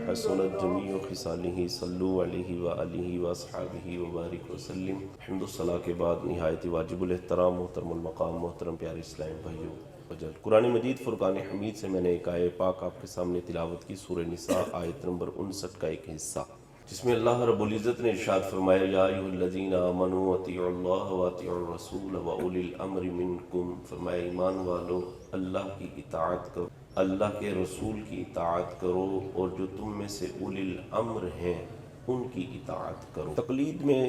حسنت جمیع خصالہ صلو علیہ وآلہ واصحابہ وبارک وسلم۔ حمد و ثنا کے بعد نہایت واجب الاحترام محترم المقام محترم پیارے اسلام بھائیوں، قرآن مجید فرقان حمید سے میں نے ایک آیت پاک آپ کے سامنے تلاوت کی، سورہ نساء آیت نمبر 59 کا ایک حصہ، جس میں اللہ رب العزت نے ارشاد فرمایا یا ایھا الذین آمنوا اطیعوا اللہ واطیعوا الرسول واولی الامر منکم، فرمایا ایمان والو اللہ کی اطاعت کرو، اللہ کے رسول کی اطاعت کرو، اور جو تم میں سے اولی الامر ہیں ان کی اطاعت کرو۔ تقلید میں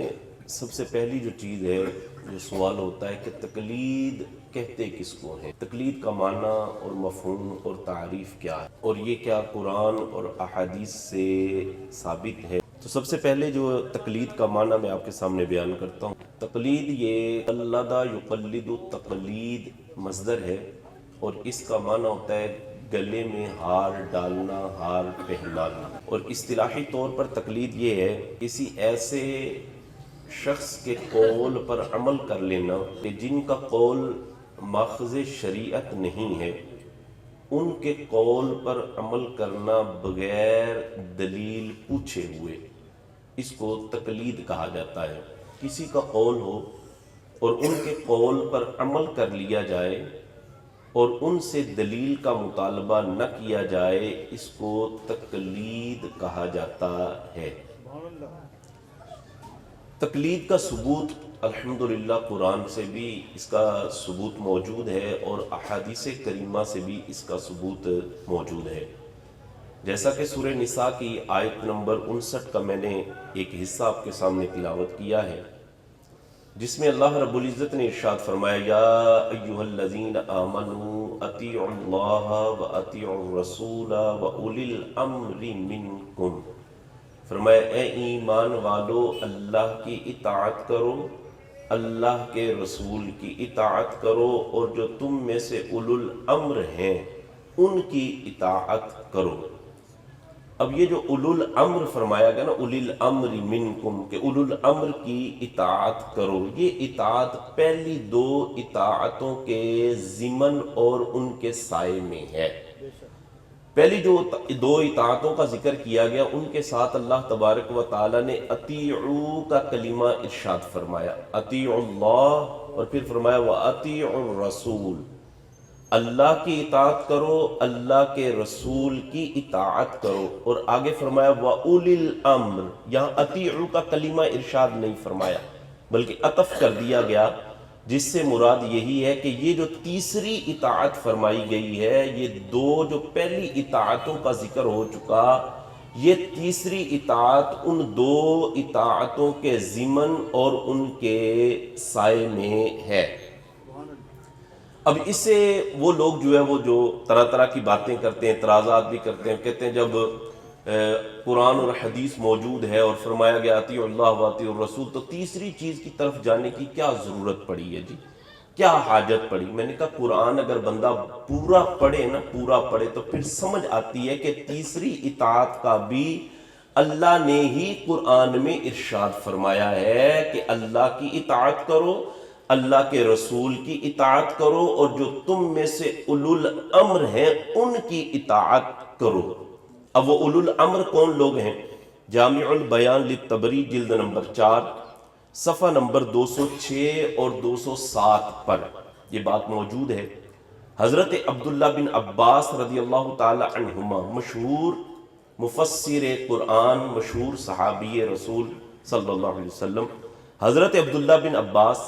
سب سے پہلی جو چیز ہے، جو سوال ہوتا ہے کہ تقلید کہتے کس کو ہیں، تقلید کا معنی اور مفہوم اور تعریف کیا ہے، اور یہ کیا قرآن اور احادیث سے ثابت ہے؟ تو سب سے پہلے جو تقلید کا معنی میں آپ کے سامنے بیان کرتا ہوں۔ تقلید یہ قلد یقلد تقلید مصدر ہے، اور اس کا معنی ہوتا ہے گلے میں ہار ڈالنا، ہار پہنانا، اور اصطلاحی طور پر تقلید یہ ہے کسی ایسے شخص کے قول پر عمل کر لینا کہ جن کا قول ماخذ شریعت نہیں ہے، ان کے قول پر عمل کرنا بغیر دلیل پوچھے ہوئے، اس کو تقلید کہا جاتا ہے۔ کسی کا قول ہو اور ان کے قول پر عمل کر لیا جائے اور ان سے دلیل کا مطالبہ نہ کیا جائے، اس کو تقلید کہا جاتا ہے۔ تقلید کا ثبوت الحمدللہ قرآن سے بھی اس کا ثبوت موجود ہے، اور احادیث کریمہ سے بھی اس کا ثبوت موجود ہے، جیسا کہ سورہ نساء کی آیت نمبر 59 کا میں نے ایک حصہ آپ کے سامنے تلاوت کیا ہے، جس میں اللہ رب العزت نے ارشاد فرمایا یا ایھا الذین آمنوا اطیعوا اللہ واطیعوا الرسول واولی الامر منکم، فرمایا اے ایمان والو اللہ کی اطاعت کرو، اللہ کے رسول کی اطاعت کرو، اور جو تم میں سے اولو الامر ہیں ان کی اطاعت کرو۔ اب یہ جو اولو الامر فرمایا گیا نا، اولی الامر منکم، کہ اولو الامر کی اطاعت کرو، یہ اطاعت پہلی دو اطاعتوں کے ضمن اور ان کے سائے میں ہے۔ پہلی جو دو اطاعتوں کا ذکر کیا گیا، ان کے ساتھ اللہ تبارک و تعالی نے اطیعوا کا کلمہ ارشاد فرمایا، اطیعوا اللہ، اور پھر فرمایا واطیعوا الرسول، اللہ کی اطاعت کرو، اللہ کے رسول کی اطاعت کرو، اور آگے فرمایا واولی الامر، یہاں اطیعوا کا کلمہ ارشاد نہیں فرمایا بلکہ عطف کر دیا گیا، جس سے مراد یہی ہے کہ یہ جو تیسری اطاعت فرمائی گئی ہے، یہ دو جو پہلی اطاعتوں کا ذکر ہو چکا، یہ تیسری اطاعت ان دو اطاعتوں کے ضمن اور ان کے سائے میں ہے۔ اب اس سے وہ لوگ جو ہے وہ جو طرح طرح کی باتیں کرتے ہیں، اعتراضات بھی کرتے ہیں، کہتے ہیں جب قرآن اور حدیث موجود ہے اور فرمایا گیا اطیعوا اللہ واطیعوا الرسول، تو تیسری چیز کی طرف جانے کی کیا ضرورت پڑی ہے جی، کیا حاجت پڑی؟ میں نے کہا قرآن اگر بندہ پورا پڑھے نا، پورا پڑھے، تو پھر سمجھ آتی ہے کہ تیسری اطاعت کا بھی اللہ نے ہی قرآن میں ارشاد فرمایا ہے کہ اللہ کی اطاعت کرو، اللہ کے رسول کی اطاعت کرو، اور جو تم میں سے اولو الامر ہیں ان کی اطاعت کرو۔ اب وہ اولو الامر کون لوگ ہیں؟ جامع البیان للطبری جلد نمبر 4 صفحہ نمبر 206 اور 207 پر یہ بات موجود ہے۔ حضرت عبداللہ بن عباس رضی اللہ تعالی عنہما، مشہور مفسر قرآن، مشہور صحابی رسول صلی اللہ علیہ وسلم، حضرت عبداللہ بن عباس،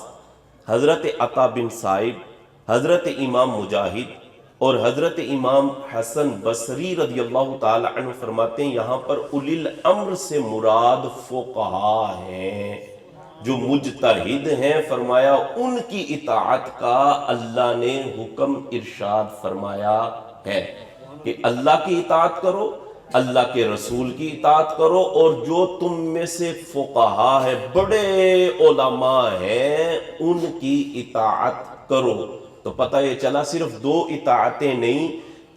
حضرت عطا بن سائب، حضرت امام مجاہد اور حضرت امام حسن بصری رضی اللہ تعالی عنہ فرماتے ہیں یہاں پر اولی الامر سے مراد فقہا ہیں، جو مجتہد ہیں، فرمایا ان کی اطاعت کا اللہ نے حکم ارشاد فرمایا ہے کہ اللہ کی اطاعت کرو، اللہ کے رسول کی اطاعت کرو، اور جو تم میں سے فقہا ہے، بڑے علماء ہیں، ان کی اطاعت کرو۔ تو پتہ یہ چلا صرف دو اطاعتیں نہیں،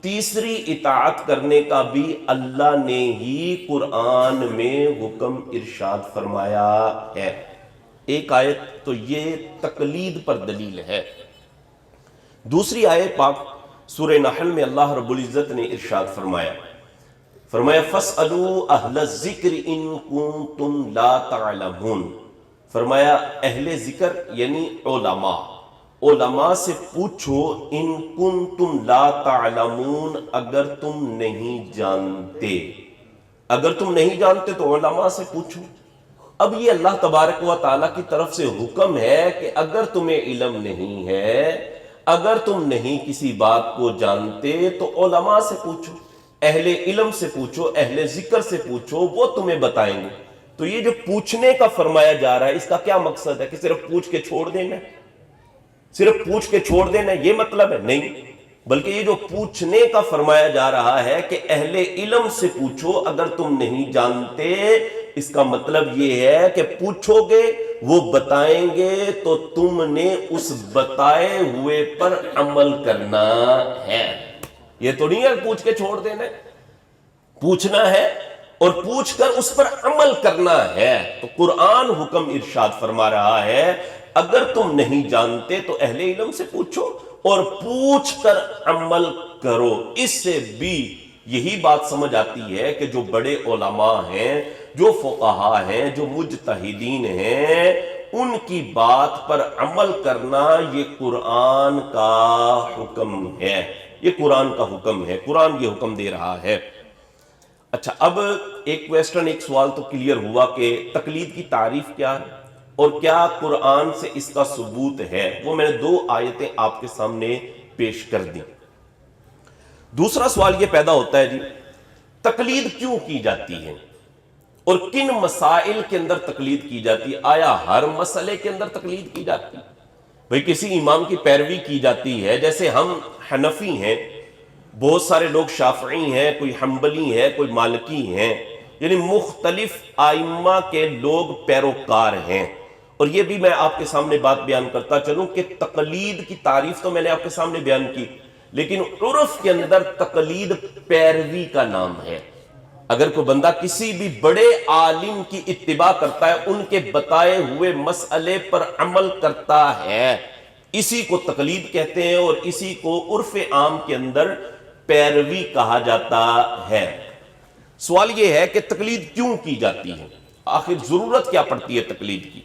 تیسری اطاعت کرنے کا بھی اللہ نے ہی قرآن میں حکم ارشاد فرمایا ہے۔ ایک آیت تو یہ تقلید پر دلیل ہے۔ دوسری آیت پاک سورہ نحل میں اللہ رب العزت نے ارشاد فرمایا، فرمایا فَاسْأَلُوا أَهْلَ الذِّكْرِ إِن كُنتُمْ لَا تَعْلَمُونَ، فرمایا اہل ذکر یعنی علماء سے پوچھو، ان کنتم لا تعلمون، اگر تم نہیں جانتے، اگر تم نہیں جانتے تو علماء سے پوچھو۔ اب یہ اللہ تبارک و تعالیٰ کی طرف سے حکم ہے کہ اگر تمہیں علم نہیں ہے، اگر تم نہیں کسی بات کو جانتے تو علماء سے پوچھو، اہل علم سے پوچھو، اہل ذکر سے پوچھو، وہ تمہیں بتائیں گے۔ تو یہ جو پوچھنے کا فرمایا جا رہا ہے، اس کا کیا مقصد ہے کہ صرف پوچھ کے چھوڑ دینا ہے؟ صرف پوچھ کے چھوڑ دینا یہ مطلب ہے؟ نہیں، بلکہ یہ جو پوچھنے کا فرمایا جا رہا ہے کہ اہل علم سے پوچھو اگر تم نہیں جانتے، اس کا مطلب یہ ہے کہ پوچھو گے، وہ بتائیں گے، تو تم نے اس بتائے ہوئے پر عمل کرنا ہے۔ یہ تو نہیں ہے پوچھ کے چھوڑ دینا ہے، پوچھنا ہے اور پوچھ کر اس پر عمل کرنا ہے۔ تو قرآن حکم ارشاد فرما رہا ہے اگر تم نہیں جانتے تو اہل علم سے پوچھو اور پوچھ کر عمل کرو۔ اس سے بھی یہی بات سمجھ آتی ہے کہ جو بڑے علماء ہیں، جو فقہاء ہیں، جو مجتہدین ہیں، ان کی بات پر عمل کرنا یہ قرآن کا حکم ہے، یہ قرآن کا حکم ہے، قرآن یہ حکم دے رہا ہے۔ اچھا، اب ایک کویسچن، ایک سوال تو کلیئر ہوا کہ تقلید کی تعریف کیا ہے اور کیا قرآن سے اس کا ثبوت ہے۔ وہ میں نے 2 آیتیں آپ کے سامنے پیش کر دی۔ دوسرا سوال یہ پیدا ہوتا ہے، جی تقلید کیوں کی جاتی ہے اور کن مسائل کے اندر تقلید کی جاتی ہے؟ آیا ہر مسئلے کے اندر تقلید کی جاتی ہے؟ بھئی کسی امام کی پیروی کی جاتی ہے، جیسے ہم حنفی ہیں، بہت سارے لوگ شافعی ہیں، کوئی حنبلی ہے، کوئی مالکی ہیں، یعنی مختلف ائمہ کے لوگ پیروکار ہیں۔ اور یہ بھی میں آپ کے سامنے بات بیان کرتا چلوں کہ تقلید کی تعریف تو میں نے آپ کے سامنے بیان کی، لیکن عرف کے اندر تقلید پیروی کا نام ہے۔ اگر کوئی بندہ کسی بھی بڑے عالم کی اتباع کرتا ہے، ان کے بتائے ہوئے مسئلے پر عمل کرتا ہے، اسی کو تقلید کہتے ہیں اور اسی کو عرف عام کے اندر پیروی کہا جاتا ہے۔ سوال یہ ہے کہ تقلید کیوں کی جاتی ہے؟ آخر ضرورت کیا پڑتی ہے تقلید کی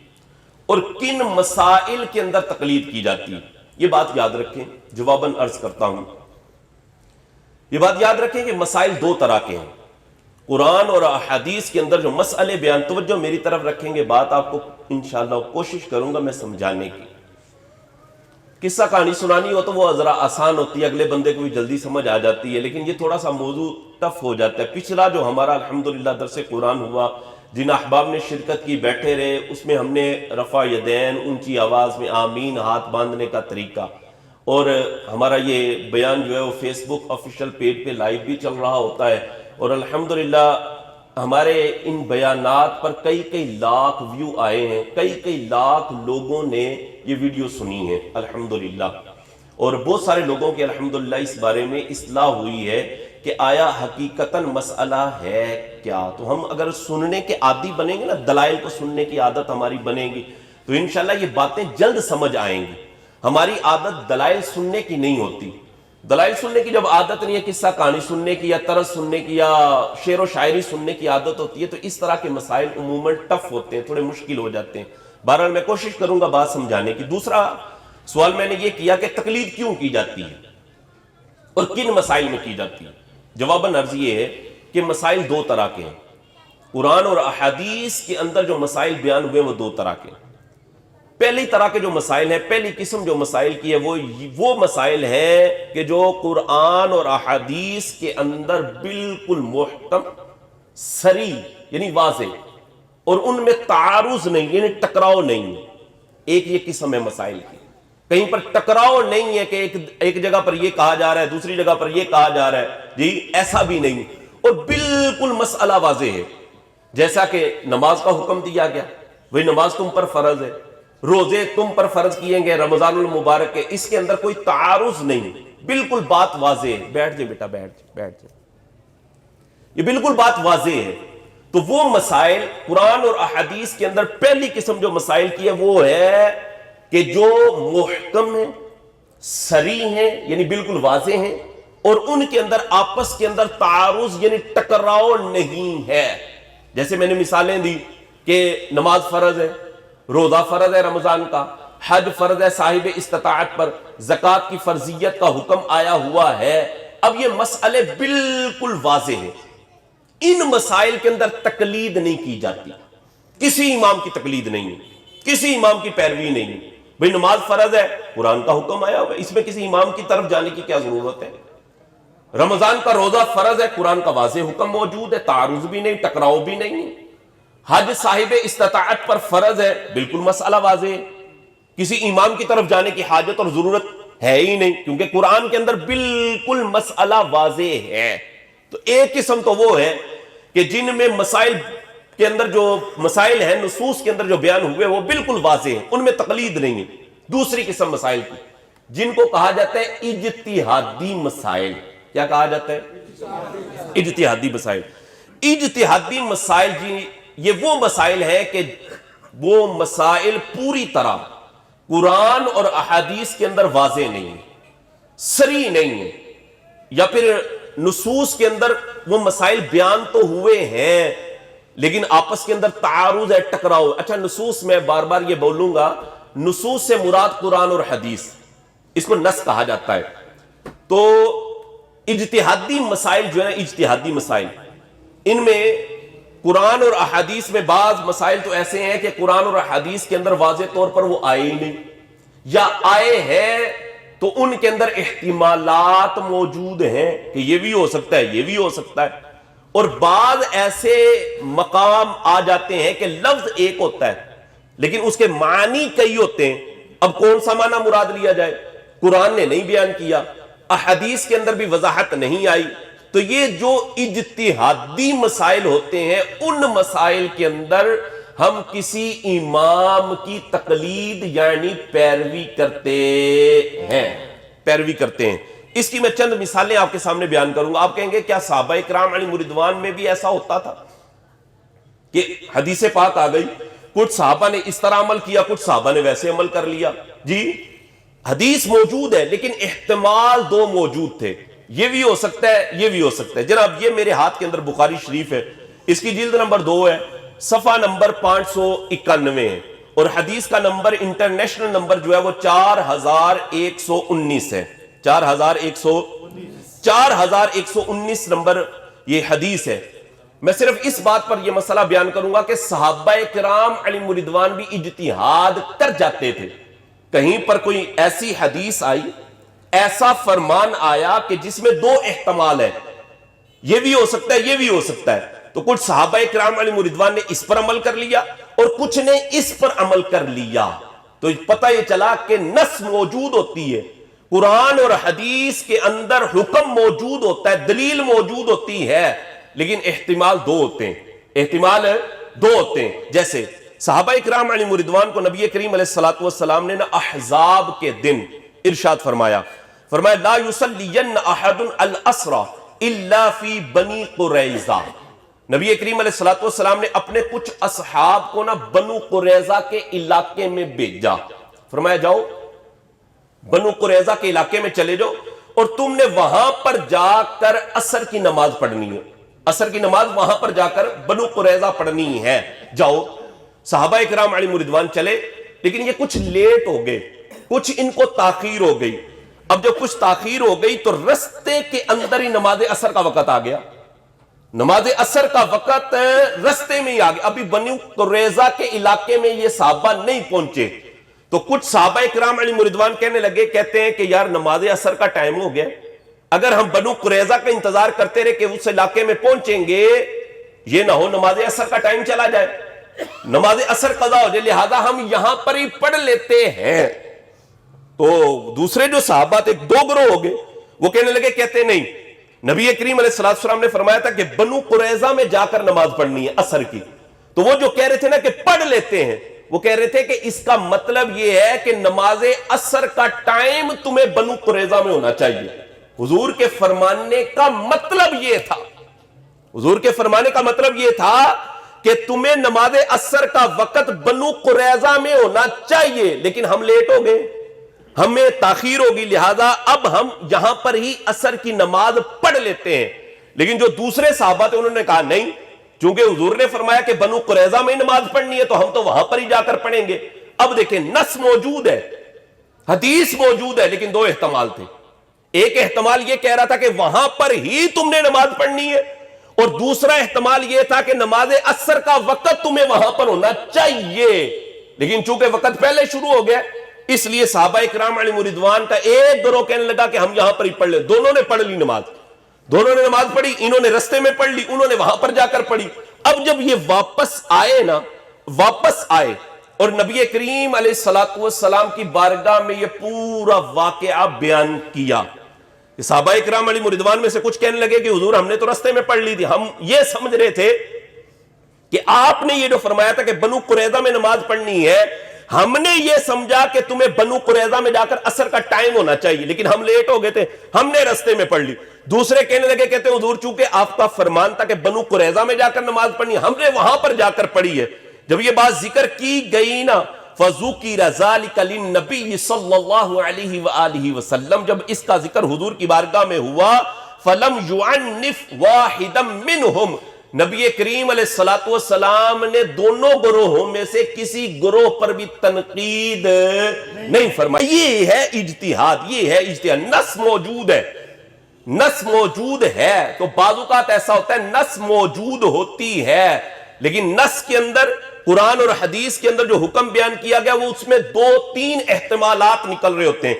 اور کن مسائل کے اندر تقلید کی جاتی ہے؟ یہ بات یاد رکھیں، جواباً عرض کرتا ہوں، یہ بات یاد رکھیں کہ مسائل 2 طرح کے ہیں۔ قرآن اور احادیث کے اندر جو مسئلے بیان، توجہ میری طرف رکھیں گے، بات آپ کو انشاءاللہ کوشش کروں گا میں سمجھانے کی۔ قصہ کہانی سنانی ہو تو وہ ذرا آسان ہوتی ہے، اگلے بندے کو بھی جلدی سمجھ آ جاتی ہے، لیکن یہ تھوڑا سا موضوع ٹف ہو جاتا ہے۔ پچھلا جو ہمارا الحمدللہ درس قرآن ہوا، جن احباب نے شرکت کی بیٹھے رہے، اس میں ہم نے رفع یدین، اونچی آواز میں آمین، ہاتھ باندھنے کا طریقہ، اور ہمارا یہ بیان جو ہے وہ فیس بک آفیشیل پیج پہ لائیو بھی چل رہا ہوتا ہے، اور الحمدللہ ہمارے ان بیانات پر کئی لاکھ ویو آئے ہیں، کئی لاکھ لوگوں نے یہ ویڈیو سنی ہے الحمدللہ، اور بہت سارے لوگوں کے الحمدللہ اس بارے میں اصلاح ہوئی ہے کہ آیا حقیقتاً مسئلہ ہے کیا۔ تو ہم اگر سننے کے عادی بنیں گے نا، دلائل کو سننے کی عادت ہماری بنے گی، تو انشاءاللہ یہ باتیں جلد سمجھ آئیں گی۔ ہماری عادت دلائل سننے کی نہیں ہوتی، دلائل سننے کی جب عادت نہیں ہے، قصہ کہانی سننے کی یا طرز سننے کی یا شعر و شاعری سننے کی عادت ہوتی ہے، تو اس طرح کے مسائل عموماً ٹف ہوتے ہیں، تھوڑے مشکل ہو جاتے ہیں۔ بہرحال میں کوشش کروں گا بات سمجھانے کی۔ دوسرا سوال میں نے یہ کیا کہ تقلید کیوں کی جاتی ہے اور کن مسائل میں کی جاتی ہے؟ جواباً عرض یہ ہے کہ مسائل 2 طرح کے ہیں۔ قرآن اور احادیث کے اندر جو مسائل بیان ہوئے وہ 2 طرح کے ہیں۔ پہلی طرح کے جو مسائل ہیں، پہلی قسم جو مسائل کی ہے وہ مسائل ہیں کہ جو قرآن اور احادیث کے اندر بالکل محکم، صریح یعنی واضح، اور ان میں تعارض نہیں یعنی ٹکراؤ نہیں ہے۔ ایک یہ قسم ہے مسائل کی، کہیں پر ٹکراؤ نہیں ہے کہ ایک جگہ پر یہ کہا جا رہا ہے، دوسری جگہ پر یہ کہا جا رہا ہے، جی ایسا بھی نہیں، اور بالکل مسئلہ واضح ہے۔ جیسا کہ نماز کا حکم دیا گیا، وہی نماز تم پر فرض ہے، روزے تم پر فرض کیے گئے رمضان المبارک کے، اس کے اندر کوئی تعارض نہیں، بالکل بات واضح ہے۔ بیٹھ جائے بیٹا، بیٹھ جائے، یہ بالکل بات واضح ہے۔ تو وہ مسائل قرآن اور احادیث کے اندر پہلی قسم جو مسائل کی ہے وہ ہے کہ جو محکم ہیں، صریح ہیں یعنی بالکل واضح ہیں، اور ان کے اندر آپس کے اندر تعارض یعنی ٹکراؤ نہیں ہے. جیسے میں نے مثالیں دی کہ نماز فرض ہے, روزہ فرض ہے رمضان کا, حج فرض ہے صاحب استطاعت پر, زکوٰۃ کی فرضیت کا حکم آیا ہوا ہے. اب یہ مسئلے بالکل واضح ہیں, ان مسائل کے اندر تقلید نہیں کی جاتی, کسی امام کی تقلید نہیں ہے, کسی امام کی پیروی نہیں ہے. بھئی نماز فرض ہے, قرآن کا حکم آیا ہوا ہے, اس میں کسی امام کی طرف جانے کی کیا ضرورت ہے. رمضان کا روزہ فرض ہے, قرآن کا واضح حکم موجود ہے, تعارض بھی نہیں, ٹکراؤ بھی نہیں. حج صاحب استطاعت پر فرض ہے, بالکل مسئلہ واضح ہے, کسی امام کی طرف جانے کی حاجت اور ضرورت ہے ہی نہیں, کیونکہ قرآن کے اندر بالکل مسئلہ واضح ہے. تو ایک قسم تو وہ ہے کہ جن میں مسائل کے اندر جو مسائل ہیں نصوص کے اندر جو بیان ہوئے وہ بالکل واضح ہیں, ان میں تقلید نہیں ہے. دوسری قسم مسائل کی جن کو کہا جاتا ہے اجتہادی مسائل. کیا کہا جاتا ہے؟ اجتہادی مسائل. اجتہادی مسائل جی یہ وہ مسائل ہیں کہ وہ مسائل پوری طرح قرآن اور احادیث کے اندر واضح نہیں ہیں, صریح نہیں ہیں, یا پھر نصوص کے اندر وہ مسائل بیان تو ہوئے ہیں لیکن آپس کے اندر تعارض ہے, ٹکراؤ. اچھا نصوص میں بار بار یہ بولوں گا, نصوص سے مراد قرآن اور حدیث, اس کو نص کہا جاتا ہے. تو اجتہادی مسائل جو ہے نا, اجتہادی مسائل, ان میں قرآن اور احادیث میں بعض مسائل تو ایسے ہیں کہ قرآن اور احادیث کے اندر واضح طور پر وہ آئے ہی نہیں, یا آئے ہیں تو ان کے اندر احتمالات موجود ہیں کہ یہ بھی ہو سکتا ہے, یہ بھی ہو سکتا ہے. اور بعض ایسے مقام آ جاتے ہیں کہ لفظ ایک ہوتا ہے لیکن اس کے معنی کئی ہوتے ہیں. اب کون سا معنی مراد لیا جائے, قرآن نے نہیں بیان کیا, احادیث کے اندر بھی وضاحت نہیں آئی. تو یہ جو اجتہادی مسائل ہوتے ہیں ان مسائل کے اندر ہم کسی امام کی تقلید یعنی پیروی کرتے ہیں. اس کی میں چند مثالیں آپ کے سامنے بیان کروں گا. آپ کہیں گے کیا صحابہ اکرام علیہم رضوان میں بھی ایسا ہوتا تھا کہ حدیث پاک آ گئی, کچھ صحابہ نے اس طرح عمل کیا, کچھ صحابہ نے ویسے عمل کر لیا؟ جی حدیث موجود ہے لیکن احتمال دو موجود تھے, یہ بھی ہو سکتا ہے, یہ بھی ہو سکتا ہے. جناب یہ میرے ہاتھ کے اندر بخاری شریف ہے, اس کی جلد نمبر 2 ہے, صفحہ نمبر 591 ہے, اور حدیث کا نمبر انٹرنیشنل نمبر جو ہے وہ 4119 ہے. 4119 نمبر یہ حدیث ہے. میں صرف اس بات پر یہ مسئلہ بیان کروں گا کہ صحابہ کرام علیہم رضوان بھی اجتہاد کر جاتے تھے. کہیں پر کوئی ایسی حدیث آئی, ایسا فرمان آیا کہ جس میں دو احتمال ہے, یہ بھی ہو سکتا ہے, یہ بھی ہو سکتا ہے, تو کچھ صحابہ کرام علیہم رضوان نے اس پر عمل کر لیا اور کچھ نے اس پر عمل کر لیا. تو پتہ یہ چلا کہ نص موجود ہوتی ہے, قرآن اور حدیث کے اندر حکم موجود ہوتا ہے, دلیل موجود ہوتی ہے, لیکن احتمال دو ہوتے ہیں. جیسے صحابہ اکرام علیہم رضوان کو نبی کریم علیہ السلام نے احزاب کے دن ارشاد فرمایا لا یصلین احد العصر الا فی بنی قریظہ. نبی کریم علیہ السلام نے اپنے کچھ اصحاب کو بنو قریظہ کے علاقے میں بھیجا. فرمایا جاؤ بنو قریظہ کے علاقے میں چلے جاؤ اور تم نے وہاں پر جا کر عصر کی نماز پڑھنی ہے. عصر کی نماز وہاں پر جا کر بنو قریظہ پڑھنی ہے, جاؤ. صحابہ اکرام علیہم رضوان چلے, لیکن یہ کچھ لیٹ ہو گئے, کچھ ان کو تاخیر ہو گئی. اب جب کچھ تاخیر ہو گئی تو رستے کے اندر ہی نماز عصر کا وقت آ گیا. نماز عصر کا وقت رستے میں ہی آ گیا. ابھی بنو قریظہ کے علاقے میں یہ صحابہ نہیں پہنچے تو کچھ صحابہ اکرام علیہم رضوان کہنے لگے, کہتے ہیں کہ یار نماز عصر کا ٹائم ہو گیا, اگر ہم بنو قریظہ کا انتظار کرتے رہے کہ اس علاقے میں پہنچیں گے, یہ نہ ہو نماز عصر کا ٹائم چلا جائے, نماز عصر قضا ہو جائے, لہذا ہم یہاں پر ہی پڑھ لیتے ہیں. تو دوسرے جو صحابہ تھے, دو گروہ ہو گئے, وہ کہنے لگے, کہتے نہیں, نبی کریم علیہ السلام نے فرمایا تھا کہ بنو قریظہ میں جا کر نماز پڑھنی ہے عصر کی. تو وہ جو کہہ رہے تھے کہ پڑھ لیتے ہیں, وہ کہہ رہے تھے کہ اس کا مطلب یہ ہے کہ نماز عصر کا ٹائم تمہیں بنو قریظہ میں ہونا چاہیے. حضور کے فرمانے کا مطلب یہ تھا, حضور کے فرمانے کا مطلب یہ تھا کہ تمہیں نماز عصر کا وقت بنو قریظہ میں ہونا چاہیے, لیکن ہم لیٹ ہو گئے, ہمیں تاخیر ہوگی، لہذا اب ہم یہاں پر ہی عصر کی نماز پڑھ لیتے ہیں. لیکن جو دوسرے صحابہ تھے انہوں نے کہا نہیں، چونکہ حضور نے فرمایا کہ بنو قریظہ میں نماز پڑھنی ہے تو ہم تو وہاں پر ہی جا کر پڑھیں گے. اب دیکھیں نص موجود ہے، حدیث موجود ہے، لیکن دو احتمال تھے. ایک احتمال یہ کہہ رہا تھا کہ وہاں پر ہی تم نے نماز پڑھنی ہے، اور دوسرا احتمال یہ تھا کہ نماز عصر کا وقت تمہیں وہاں پر ہونا چاہیے. لیکن چونکہ وقت پہلے شروع ہو گیا اس لیے صحابہ اکرام علیہم رضوان کا ایک گروہ کہنے لگا کہ ہم یہاں پر ہی پڑھ لیں. دونوں نے پڑھ لی نماز، دونوں نے نماز پڑھی، انہوں نے رستے میں پڑھ لی، انہوں نے وہاں پر جا کر پڑھی. اب جب یہ واپس آئے اور نبی کریم علیہ الصلوۃ والسلام کی بارگاہ میں یہ پورا واقعہ بیان کیا، صحابہ اکرام علیہم رضوان میں سے کچھ کہنے لگے کہ حضور ہم نے تو رستے میں پڑھ لی تھی، ہم یہ سمجھ رہے تھے کہ آپ نے یہ جو فرمایا تھا کہ بنو قریظہ میں نماز پڑھنی ہے، ہم نے یہ سمجھا کہ تمہیں بنو قریظہ میں جا کر عصر کا ٹائم ہونا چاہیے، لیکن ہم لیٹ ہو گئے تھے، ہم نے رستے میں پڑھ لی. دوسرے کہنے لگے، کہتے حضور چونکہ آپ کا فرمان تھا کہ بنو قریظہ میں جا کر نماز پڑھنی ہے، ہم نے وہاں پر جا کر پڑھی ہے. جب یہ بات ذکر کی گئی نا، فَذُكِرَ ذَلِكَ لِلنَّبِيِّ صلی اللہ علیہ وآلہ وسلم، جب اس کا ذکر حضور کی بارگاہ میں ہوا، فَلَمْ يُعَنِّفْ وَاحِدًا مِّنْهُمْ، نبی کریم علیہ الصلوۃ والسلام نے دونوں گروہوں میں سے کسی گروہ پر بھی تنقید نہیں فرمائی. یہ ہے اجتہاد. نص موجود ہے تو بعض اوقات ایسا ہوتا ہے نص موجود ہوتی ہے، لیکن نص کے اندر، قرآن اور حدیث کے اندر جو حکم بیان کیا گیا وہ اس میں 2-3 احتمالات نکل رہے ہوتے ہیں.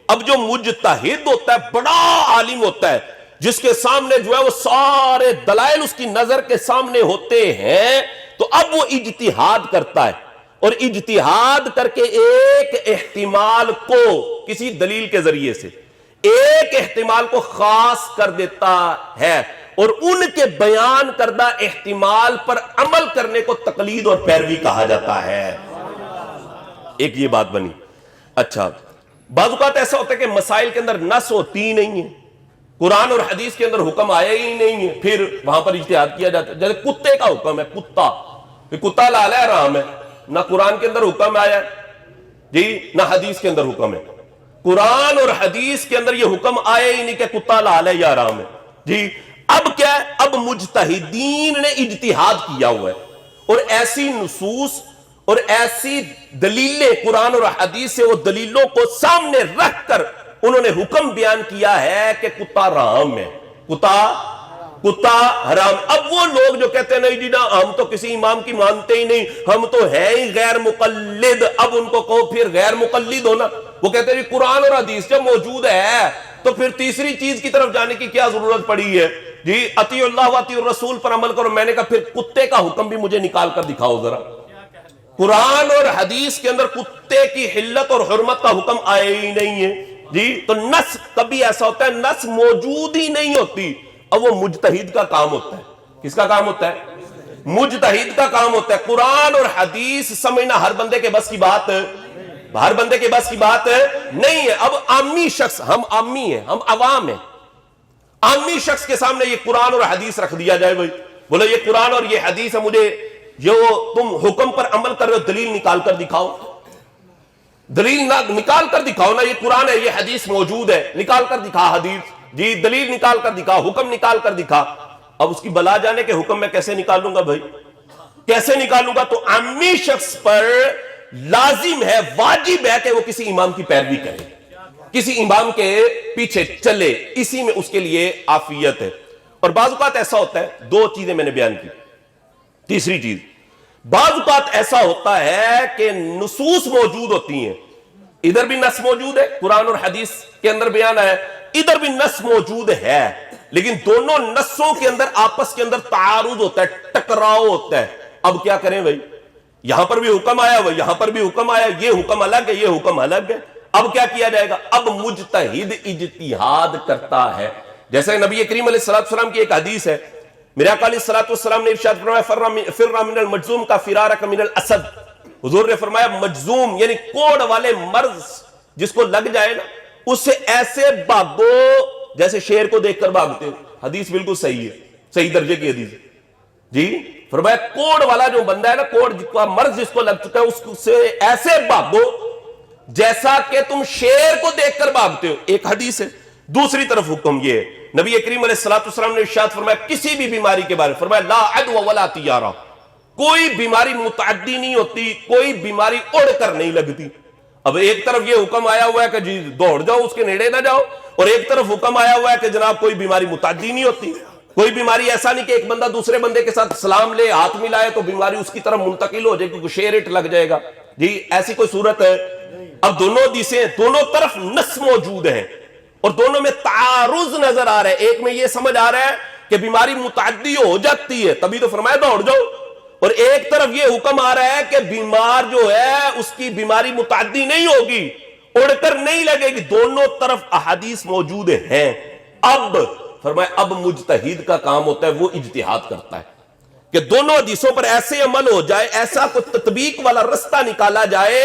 اب جو مجتہد ہوتا ہے، بڑا عالم ہوتا ہے، جس کے سامنے جو ہے وہ سارے دلائل اس کی نظر کے سامنے ہوتے ہیں، تو اب وہ اجتہاد کرتا ہے، اور اجتہاد کر کے ایک احتمال کو کسی دلیل کے ذریعے سے ایک احتمال کو خاص کر دیتا ہے، اور ان کے بیان کردہ احتمال پر عمل کرنے کو تقلید اور پیروی کہا جاتا ہے. ایک یہ بات بنی. اچھا، بعض اوقات ایسا ہوتا ہے کہ مسائل کے اندر نص ہوتی ہی نہیں ہے، قرآن اور حدیث کے اندر حکم آیا ہی نہیں ہے، پھر وہاں پر اجتہاد کیا جاتا ہے. جیسے کتے کا حکم ہے، کتا حلال ہے حرام ہے، نہ قرآن کے اندر حکم آیا ہے جی، نہ حدیث کے اندر حکم ہے. قرآن اور حدیث کے اندر یہ حکم آیا ہی نہیں کہ کتا حلال ہے یا حرام ہے جی. اب کیا ہے؟ اب مجتہدین نے اجتہاد کیا ہوا ہے، اور ایسی نصوص اور ایسی دلیلیں قرآن اور حدیث سے وہ دلیلوں کو سامنے رکھ کر انہوں نے حکم بیان کیا ہے کہ کتا حرام ہے، کتا حرام. اب وہ لوگ جو کہتے ہیں نہیں جی نا ہم تو کسی امام کی مانتے ہی نہیں، ہم تو ہے ہی غیر مقلد، اب ان کو کہو پھر غیر مقلد ہونا. وہ کہتے ہیں جی قرآن اور حدیث جب موجود ہے تو پھر تیسری چیز کی طرف جانے کی کیا ضرورت پڑی ہے جی، اطیعوا اللہ و اطیعوا الرسول پر عمل کرو. میں نے کہا پھر کتے کا حکم بھی مجھے نکال کر دکھاؤ ذرا. قرآن اور حدیث کے اندر کتے کی حلت اور حرمت کا حکم آیا ہی نہیں ہے جی. تو نص کبھی ایسا ہوتا ہے نص موجود ہی نہیں ہوتی، اب وہ مجتہد کا کام ہوتا ہے. کس کا کام ہوتا ہے؟ مجتہد کا کام ہوتا ہے. قرآن اور حدیث سمجھنا ہر بندے کے بس کی بات نہیں ہے. اب عامی شخص، ہم عامی ہیں، ہم عوام ہیں، عامی شخص کے سامنے یہ قرآن اور حدیث رکھ دیا جائے، بھائی بولو یہ قرآن اور یہ حدیث ہے، مجھے جو تم حکم پر عمل کر رہے ہو دلیل نکال کر دکھاؤ. دلیل نکال کر دکھاؤ نا، یہ قرآن ہے، یہ حدیث موجود ہے، نکال کر دکھا حدیث جی، دلیل نکال کر دکھا، حکم نکال کر دکھا. اب اس کی بلا جانے کے حکم میں کیسے نکالوں گا بھائی، کیسے نکالوں گا؟ تو عامی شخص پر لازم ہے، واجب ہے کہ وہ کسی امام کی پیروی کرے، کسی امام کے پیچھے چلے، اسی میں اس کے لیے عافیت ہے. اور بعض اوقات ایسا ہوتا ہے، 2 چیزیں میں نے بیان کی. تیسری چیز، بعض اوقات ایسا ہوتا ہے کہ نصوص موجود ہوتی ہیں، ادھر بھی نص موجود ہے، قرآن اور حدیث کے اندر بیان ہے، ادھر بھی نص موجود ہے، لیکن دونوں نصوں کے اندر آپس کے اندر تعارض ہوتا ہے، ٹکراؤ ہوتا ہے. اب کیا کریں بھائی، یہاں پر بھی حکم آیا ہوا، یہاں پر بھی حکم آیا، یہ حکم الگ ہے، یہ حکم الگ ہے. اب کیا کیا جائے گا؟ اب مجتہد اجتہاد کرتا ہے. جیسے نبی کریم علیہ السلام کی ایک حدیث ہے، میرے آقا علیہ السلام نے ارشاد فرمایا فرّ من المجذوم کا فرارک من الاسد. حضور نے فرمایا مجذوم یعنی کوڑ والے مرض جس کو لگ جائے نا، اس سے ایسے بھاگو جیسے شیر کو دیکھ کر بھاگتے ہو. حدیث بالکل صحیح ہے، صحیح درجے کی حدیث ہے جی. فرمایا کوڑ والا جو بندہ ہے نا، کوڑ کا مرض جس کو لگ چکا ہے، اس سے ایسے بھاگو جیسا کہ تم شیر کو دیکھ کر بھاگتے ہو. ایک حدیث ہے. دوسری طرف حکم یہ ہے, نبی کریم علیہ الصلوۃ والسلام نے ارشاد فرمایا کسی بھی بیماری کے بارے میں, فرمایا لا عدو ولا طیارہ, کوئی بیماری متعدی نہیں ہوتی, کوئی بیماری اڑ کر نہیں لگتی. اب ایک طرف یہ حکم آیا ہوا ہے کہ جی دوڑ جاؤ, اس کے نیڑے نہ جاؤ, اور ایک طرف حکم آیا ہوا ہے کہ جناب کوئی بیماری متعدی نہیں ہوتی. کوئی بیماری ایسا نہیں کہ ایک بندہ دوسرے بندے کے ساتھ سلام لے, ہاتھ ملائے تو بیماری اس کی طرف منتقل ہو جائے کیونکہ شیر اٹ لگ جائے گا. جی ایسی کوئی صورت ہے؟ اب دونوں حدیثیں, دونوں طرف نص موجود ہیں اور دونوں میں تعارض نظر آ رہا ہے. ایک میں یہ سمجھ آ رہا ہے کہ بیماری متعدی ہو جاتی ہے, تبھی تو فرمایا دوڑ جاؤ, اور ایک طرف یہ حکم آ رہا ہے کہ بیمار جو ہے اس کی بیماری متعدی نہیں ہوگی, اڑ کر نہیں لگے گی. دونوں طرف احادیث موجود ہیں. اب فرمایا اب مجتہد کا کام ہوتا ہے, وہ اجتہاد کرتا ہے کہ دونوں حدیثوں پر ایسے عمل ہو جائے, ایسا کوئی تطبیق والا رستہ نکالا جائے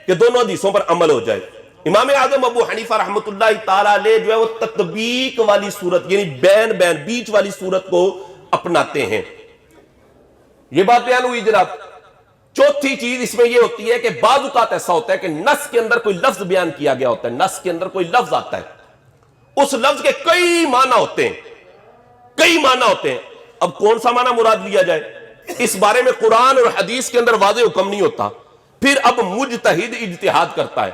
کہ دونوں حدیثوں پر عمل ہو جائے. امام اعظم ابو حنیفہ رحمۃ اللہ تعالی علیہ جو ہے وہ تطبیق والی صورت, یعنی بین بین بیچ والی صورت کو اپناتے ہیں. یہ بات بیان ہوئی جناب. چوتھی چیز اس میں یہ ہوتی ہے کہ بعض اوقات ایسا ہوتا ہے کہ نص کے اندر کوئی لفظ بیان کیا گیا ہوتا ہے, نص کے اندر کوئی لفظ آتا ہے, اس لفظ کے کئی معنی ہوتے ہیں, کئی معنی ہوتے ہیں. اب کون سا معنی مراد لیا جائے, اس بارے میں قرآن اور حدیث کے اندر واضح حکم نہیں ہوتا. پھر اب مجتہد اجتہاد کرتا ہے,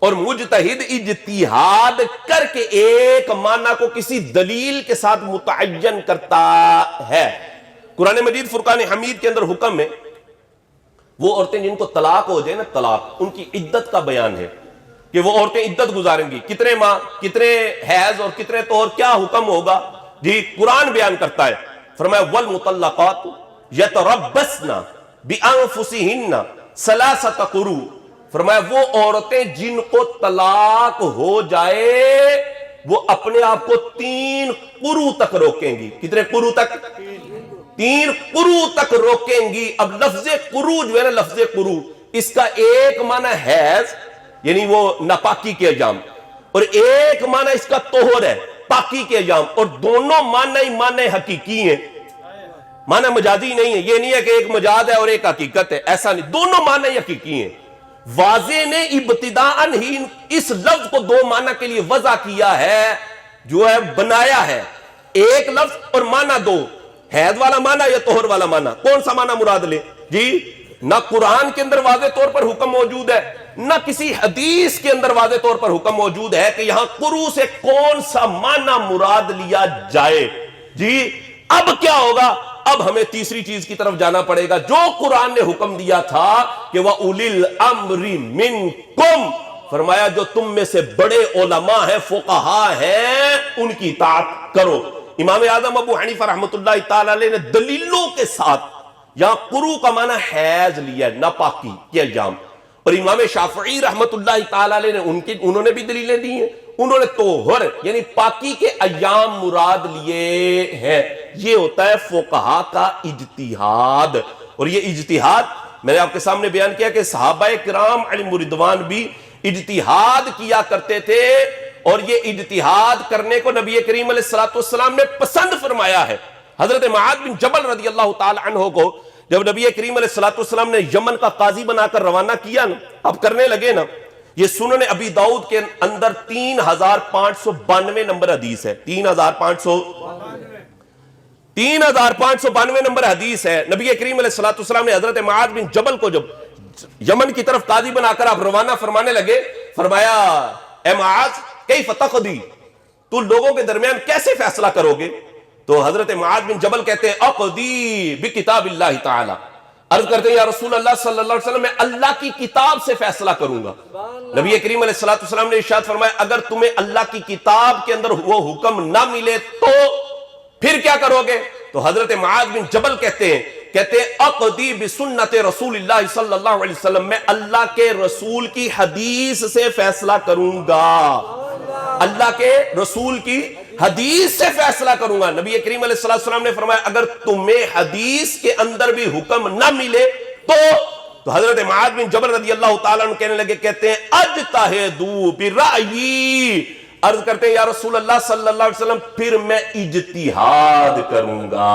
اور مجتہد اجتہاد کر کے ایک معنی کو کسی دلیل کے ساتھ متعین کرتا ہے. قرآن مجید فرقان حمید کے اندر حکم ہے, وہ عورتیں جن کو طلاق ہو جائے نا, طلاق, ان کی عدت کا بیان ہے کہ وہ عورتیں عدت گزاریں گی, کتنے ماہ, کتنے حیض اور کتنے طہر, کیا حکم ہوگا. جی قرآن بیان کرتا ہے, فرمایا والمطلقات یتربصن بانفسہن ثلاثۃ قروء, فرمایا وہ عورتیں جن کو طلاق ہو جائے وہ اپنے آپ کو 3 قروء تک روکیں گی. کتنے قروء تک؟ 3 قروء تک روکیں گی. اب لفظ قروء جو ہے نا, لفظ قروء, اس کا ایک معنی حیض یعنی وہ ناپاکی کے ایام, اور ایک معنی اس کا طہر ہے, پاکی کے ایام, اور دونوں معنی حقیقی ہیں, معنی مجازی نہیں ہے. یہ نہیں ہے کہ ایک مجاز ہے اور ایک حقیقت ہے, ایسا نہیں, دونوں معنی حقیقی ہیں. واضح نے ابتداءً ہی اس لفظ کو 2 معنی کے لیے وضع کیا ہے, جو ہے بنایا ہے, ایک لفظ اور معنی 2, حیض والا معنی یا طہر والا معنی. کون سا معنی مراد لے جی؟ نہ قرآن کے اندر واضح طور پر حکم موجود ہے, نہ کسی حدیث کے اندر واضح طور پر حکم موجود ہے کہ یہاں قروء سے کون سا معنی مراد لیا جائے. جی اب کیا ہوگا؟ اب ہمیں تیسری چیز کی طرف جانا پڑے گا جو قرآن نے حکم دیا تھا کہ وَأُولِي الْأَمْرِ مِنْكُمْ, فرمایا جو تم میں سے بڑے علماء ہیں, فقہاء ہیں, ان کی اطاعت کرو. امام اعظم ابو حنیفہ رحمۃ اللہ تعالی علیہ نے دلیلوں کے ساتھ یہاں قروء کا معنی حیض لیا, ناپاکی کے ایام, اور امام شافعی رحمۃ اللہ تعالی علیہ نے انہوں نے بھی دلیلیں دی ہیں, انہوں نے طہر یعنی پاکی کے ایام مراد لیے ہیں. یہ ہوتا ہے فقہاء کا اجتہاد. اور یہ اجتہاد میں نے آپ کے سامنے بیان کیا کہ صحابہ کرام علیہم رضوان بھی اجتہاد کیا کرتے تھے, اور یہ اجتہاد کرنے کو نبی کریم علیہ الصلوۃ والسلام نے پسند فرمایا ہے. حضرت معاذ بن جبل رضی اللہ تعالی عنہ کو جب نبی کریم علیہ الصلوۃ والسلام نے یمن کا قاضی بنا کر روانہ کیا نا, اب کرنے لگے نا, یہ سنن ابی داؤد کے اندر 3592 نمبر حدیث ہے, 3592 نمبر حدیث ہے. نبی کریم علیہ الصلوۃ والسلام نے حضرت معاذ بن جبل کو جب یمن کی طرف قاضی بنا کر آپ روانہ فرمانے لگے, فرمایا اے معاذ کیف تقضی, تو لوگوں کے درمیان کیسے فیصلہ کرو گے؟ تو حضرت معاذ بن جبل کہتے ہیں اقضی بکتاب اللہ تعالی, عرض کرتے ہیں یا رسول اللہ صلی اللہ علیہ وسلم میں اللہ کی کتاب سے فیصلہ کروں گا. نبی کریم علیہ الصلوۃ والسلام نے ارشاد فرمایا اگر تمہیں اللہ کی کتاب کے اندر وہ حکم نہ ملے تو پھر کیا کرو گے؟ تو حضرت معاذ بن جبل کہتے ہیں اقضی بسنت رسول اللہ صلی اللہ علیہ وسلم, میں اللہ کے رسول کی حدیث سے فیصلہ کروں گا, اللہ کے رسول کی حدیث سے فیصلہ کروں گا. نبی کریم علیہ الصلوۃ والسلام نے فرمایا اگر تمہیں حدیث کے اندر بھی حکم نہ ملے تو حضرت معاذ بن جبل رضی اللہ تعالیٰ عنہ کہنے لگے, کہتے ہیں اجتہدوا برأیی, عرض کرتے ہیں یا رسول اللہ صلی اللہ علیہ وسلم پھر میں اجتہاد کروں گا.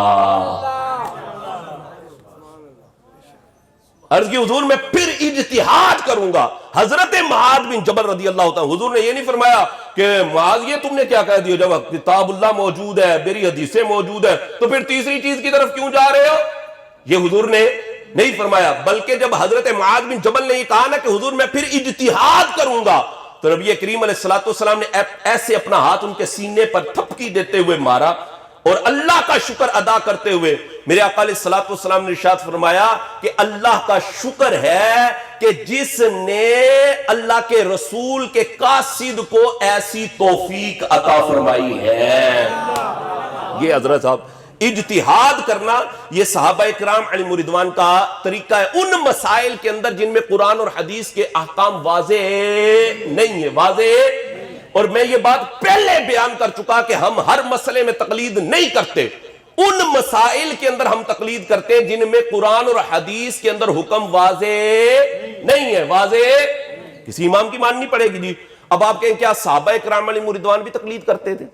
عرض کی حضور میں پھر اجتہاد کروں گا. حضرت معاذ بن جبل رضی اللہ تعالیٰ، حضور نے یہ نہیں فرمایا کہ معاذ یہ تم نے کیا کہہ دیا، جب کتاب اللہ موجود ہے، میری حدیثیں موجود ہے، تو پھر تیسری چیز کی طرف کیوں جا رہے ہو؟ یہ حضور نے نہیں فرمایا. بلکہ جب حضرت معاذ بن جبل نے یہ کہا نا کہ حضور میں پھر اجتہاد کروں گا، تو نبی کریم علیہ السلام نے ایسے اپنا ہاتھ ان کے سینے پر تھپکی دیتے ہوئے مارا اور اللہ کا شکر ادا کرتے ہوئے میرے آقا علیہ السلام نے ارشاد فرمایا کہ اللہ کا شکر ہے کہ جس نے اللہ کے رسول کے قاصد کو ایسی توفیق عطا فرمائی ہے. یہ حضرت صاحب اجتہاد کرنا، یہ صحابہ کرام علیہم رضوان کا طریقہ ہے ان مسائل کے اندر جن میں قرآن اور حدیث کے احکام واضح نہیں ہے، واضح. اور میں یہ بات پہلے بیان کر چکا کہ ہم ہر مسئلے میں تقلید نہیں کرتے، ان مسائل کے اندر ہم تقلید کرتے جن میں قرآن اور حدیث کے اندر حکم واضح نہیں ہے. واضح کسی امام کی ماننی پڑے گی. جی اب آپ کہیں کیا صحابہ کرام علیہم رضوان بھی تقلید کرتے تھے؟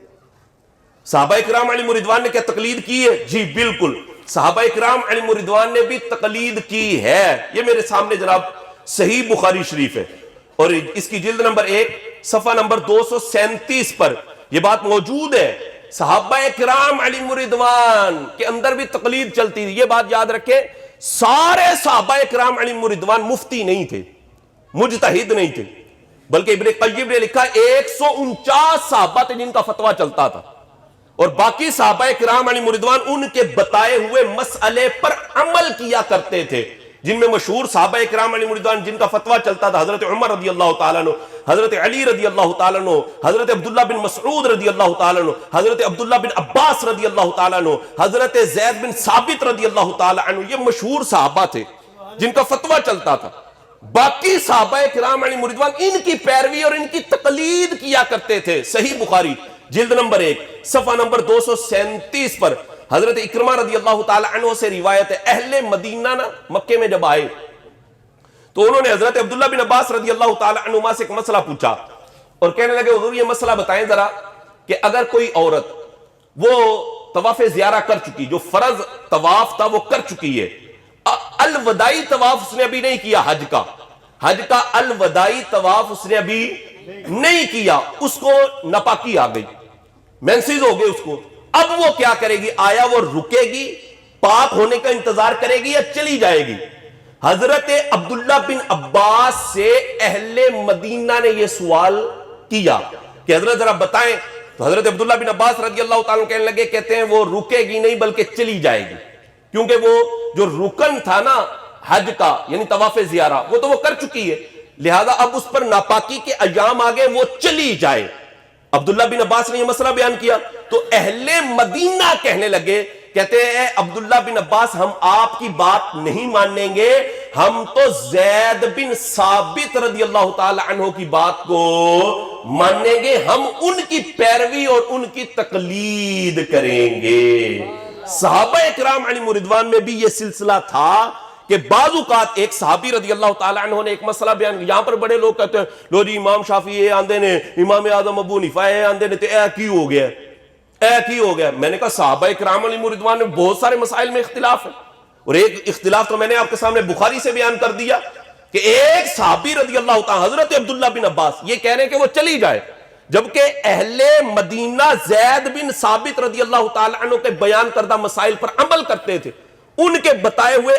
صحابہ کرام علیہم رضوان نے کیا تقلید کی ہے؟ جی بالکل، صحابہ کرام علیہم رضوان نے بھی تقلید کی ہے. یہ میرے سامنے جناب صحیح بخاری شریف ہے اور اس کی جلد نمبر 1 صفحہ نمبر 237 پر یہ بات موجود ہے. صحابہ کرام علیہم رضوان کے اندر بھی تقلید چلتی تھی. یہ بات یاد رکھیں، سارے صحابہ کرام علیہم رضوان مفتی نہیں تھے، مجتہد نہیں تھے، بلکہ ابن قیم نے لکھا 149 صحابہ تھے جن کا فتویٰ چلتا تھا، اور باقی صحابہ کرام علیہم رضوان ان کے بتائے ہوئے مسئلے پر عمل کیا کرتے تھے. جن میں مشہور صحابہ کرام علیہم رضوان جن کا فتویٰ چلتا تھا حضرت عمر رضی اللہ تعالیٰ عنہ، حضرت علی رضی اللہ تعالیٰ عنہ، حضرت عبداللہ بن مسعود رضی اللہ تعالیٰ عنہ، حضرت عبداللہ بن عباس رضی اللہ تعالیٰ عنہ، حضرت زید بن ثابت رضی اللہ تعالیٰ عنہ. یہ مشہور صحابہ تھے جن کا فتویٰ چلتا تھا. باقی صحابہ کرام علیہم رضوان ان کی پیروی اور ان کی تقلید کیا کرتے تھے. صحیح بخاری جلد نمبر 1 صفحہ نمبر 237 پر حضرت اکرمہ رضی اللہ تعالی عنہ سے روایت ہے. اہل مدینہ نا مکے میں جب آئے تو انہوں نے حضرت عبداللہ بن عباس رضی اللہ تعالی عنہما سے ایک مسئلہ پوچھا اور کہنے لگے حضور یہ مسئلہ بتائیں ذرا کہ اگر کوئی عورت وہ طواف زیارہ کر چکی، جو فرض طواف تھا وہ کر چکی ہے، الوداعی طواف اس نے ابھی نہیں کیا، حج کا الوداعی طواف اس نے ابھی نہیں کیا، اس کو ناپاکی آ گئی، مینسز ہو گئے اس کو، اب وہ کیا کرے گی؟ آیا وہ رکے گی، پاک ہونے کا انتظار کرے گی یا چلی جائے گی؟ حضرت عبداللہ بن عباس سے اہل مدینہ نے یہ سوال کیا کہ حضرت ذرا بتائیں. تو حضرت عبداللہ بن عباس رضی اللہ تعالیٰ کہنے لگے، کہتے ہیں وہ رکے گی نہیں بلکہ چلی جائے گی، کیونکہ وہ جو رکن تھا نا حج کا یعنی طواف زیارہ وہ تو وہ کر چکی ہے، لہذا اب اس پر ناپاکی کے ایام آگے، وہ چلی جائے. عبداللہ بن عباس نے یہ مسئلہ بیان کیا تو اہل مدینہ کہنے لگے، کہتے ہیں عبداللہ بن عباس ہم آپ کی بات نہیں مانیں گے، ہم تو زید بن ثابت رضی اللہ تعالی عنہ کی بات کو مانیں گے، ہم ان کی پیروی اور ان کی تقلید کریں گے. صحابہ کرام علیہم رضوان میں بھی یہ سلسلہ تھا کہ بعض اوقات ایک صحابی رضی اللہ تعالی عنہ نے ایک مسئلہ بیان کیا. یہاں پر بڑے لوگ کہتے ہیں لو جی امام شافعی اے آندے نے، امام اعظم ابو حنیفہ اے آندے نے، تو اے کی ہو گیا، اے کی ہو گیا. میں نے کہا صحابہ کرام علیہم رضوان میں بہت سارے مسائل میں اختلاف ہے، اور ایک اختلاف تو میں نے آپ کے سامنے بخاری سے بیان کر دیا کہ ایک صحابی رضی اللہ تعالی حضرت عبداللہ بن عباس یہ کہہ رہے ہیں کہ وہ چلی جائے، جبکہ اہل مدینہ زید بن ثابت رضی اللہ تعالی عنہ کے بیان کردہ مسائل پر عمل کرتے تھے، ان کے بتائے ہوئے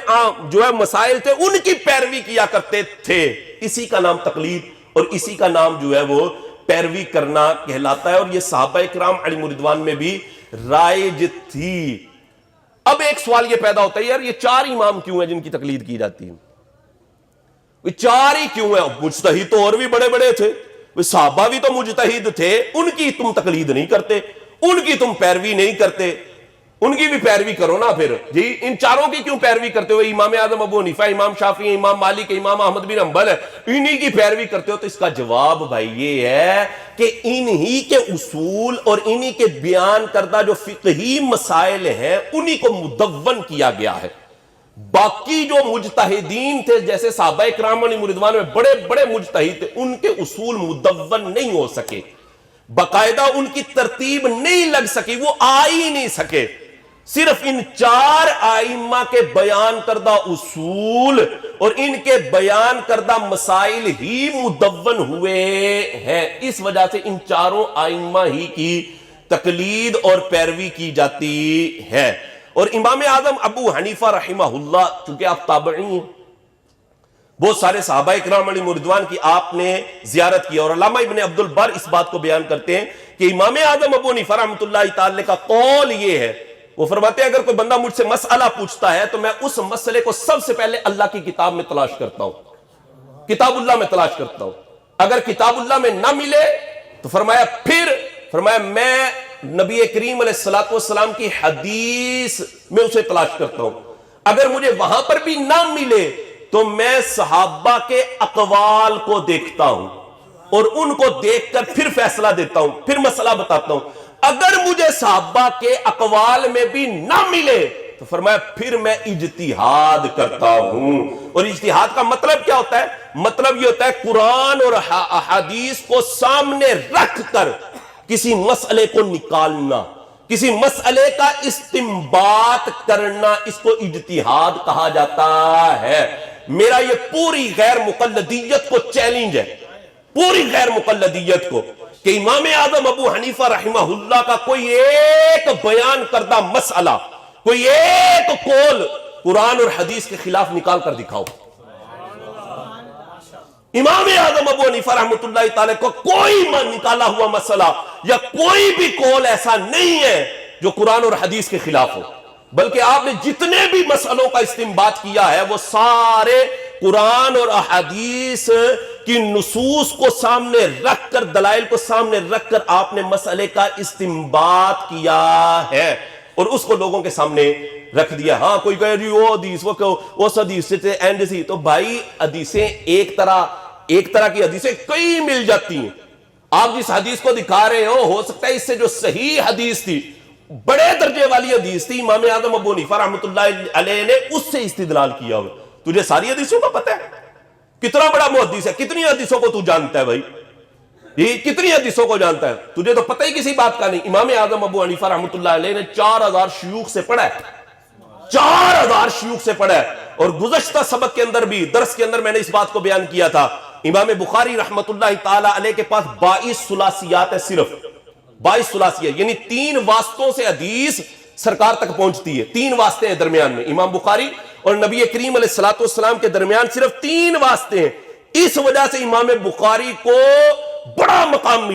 جو ہے مسائل تھے ان کی پیروی کیا کرتے تھے. اسی کا نام تقلید اور اسی کا نام جو ہے وہ پیروی کرنا کہلاتا ہے، اور یہ صحابہ کرام علیہم رضوان میں بھی رائج تھی. اب ایک سوال یہ پیدا ہوتا ہے یار یہ 4 امام کیوں ہیں جن کی تقلید کی جاتی ہے؟ وہ 4 ہی کیوں ہیں؟ مجتہد تو اور بھی بڑے بڑے تھے، صحابہ بھی تو مجتہد تھے، ان کی تم تقلید نہیں کرتے، ان کی تم پیروی نہیں کرتے، ان کی بھی پیروی کرو نا. پھر جی ان 4 کی کیوں پیروی کرتے ہو؟ امام اعظم ابو حنیفہ، امام شافعی، امام مالک، امام احمد بن حنبل ہے، انہی کی پیروی کرتے ہو. تو اس کا جواب بھائی یہ ہے کہ انہی کے اصول اور انہی کے بیان کردہ جو فقہی مسائل ہیں انہی کو مدون کیا گیا ہے. باقی جو مجتہدین تھے جیسے صحابہ کرام علیہم رضوان میں بڑے بڑے مجتہد تھے، ان کے اصول مدون نہیں ہو سکے، باقاعدہ ان کی ترتیب نہیں لگ سکی، وہ آ ہی نہیں سکے. صرف ان 4 ائمہ کے بیان کردہ اصول اور ان کے بیان کردہ مسائل ہی مدون ہوئے ہیں، اس وجہ سے ان چاروں ائمہ ہی کی تقلید اور پیروی کی جاتی ہے۔ اور امام اعظم ابو حنیفہ رحمہ اللہ، چونکہ آپ تابعی ہیں، بہت سارے صحابہ اکرام علیہم رضوان کی آپ نے زیارت کی، اور علامہ ابن عبد البر اس بات کو بیان کرتے ہیں کہ امام اعظم ابو حنیفہ رحمۃ اللہ تعالی کا قول یہ ہے، وہ فرماتے ہیں اگر کوئی بندہ مجھ سے مسئلہ پوچھتا ہے تو میں اس مسئلے کو سب سے پہلے اللہ کی کتاب میں تلاش کرتا ہوں، کتاب اللہ میں تلاش کرتا ہوں، اگر کتاب اللہ میں نہ ملے تو فرمایا میں نبی کریم علیہ الصلوۃ والسلام کی حدیث میں اسے تلاش کرتا ہوں، اگر مجھے وہاں پر بھی نہ ملے تو میں صحابہ کے اقوال کو دیکھتا ہوں اور ان کو دیکھ کر پھر فیصلہ دیتا ہوں، پھر مسئلہ بتاتا ہوں، اگر مجھے صحابہ کے اقوال میں بھی نہ ملے تو فرمایا پھر میں اجتہاد کرتا ہوں۔ اور اجتہاد کا مطلب کیا ہوتا ہے؟ مطلب یہ ہوتا ہے قرآن اور احادیث کو سامنے رکھ کر کسی مسئلے کو نکالنا، کسی مسئلے کا استنباط کرنا، اس کو اجتہاد کہا جاتا ہے۔ میرا یہ پوری غیر مقلدیت کو چیلنج ہے، پوری غیر مقلدیت کو، کہ امام اعظم ابو حنیفہ رحمہ اللہ کا کوئی ایک بیان کردہ مسئلہ، کوئی ایک قول قرآن اور حدیث کے خلاف نکال کر دکھاؤ۔ امام اعظم ابو حنیفہ رحمۃ اللہ تعالی کو کوئی نکالا ہوا مسئلہ یا کوئی بھی قول ایسا نہیں ہے جو قرآن اور حدیث کے خلاف ہو، بلکہ آپ نے جتنے بھی مسئلوں کا استنباط کیا ہے وہ سارے قرآن اور احادیث کی نصوص کو سامنے رکھ کر، دلائل کو سامنے رکھ کر آپ نے مسئلے کا استنباط کیا ہے اور اس کو لوگوں کے سامنے رکھ دیا۔ ہاں کوئی کہے جی وہ حدیث وہ حدیث سے اینڈ سی، تو بھائی حدیثیں ایک طرح کی حدیثیں کئی مل جاتی ہیں۔ آپ جس حدیث کو دکھا رہے ہو سکتا ہے اس سے جو صحیح حدیث تھی، بڑے درجے والی حدیث تھی، امام اعظم ابو حنیفہ رحمۃ اللہ علیہ نے اس سے استدلال کیا ہو۔ تجھے ساری حدیثوں کا پتہ ہے؟ کتنا بڑا محدث ہے، کتنی حدیثوں کو تو جانتا ہے بھائی، یہ کتنی حدیثوں کو جانتا ہے؟ تجھے تو پتہ ہی کسی بات کا نہیں۔ امام اعظم ابو حنیفہ رحمۃ اللہ علیہ نے 4000 شیوخ سے پڑھا ہے، 4000 شیوخ سے پڑھا ہے۔ اور گزشتہ سبق کے اندر بھی، درس کے اندر میں نے اس بات کو بیان کیا تھا، امام بخاری رحمۃ اللہ تعالی علیہ کے پاس 22 ثلاثیات ہے، صرف 22 ثلاثیات، یعنی 3 واسطوں سے حدیث سرکار تک پہنچتی ہے۔ 3 واسطے ہیں درمیان میں، امام بخاری اور نبی کریم علیہ الصلوۃ والسلام کے درمیان صرف 3 واسطے ہیں۔ اس وجہ سے امام بخاری کو بڑا مقام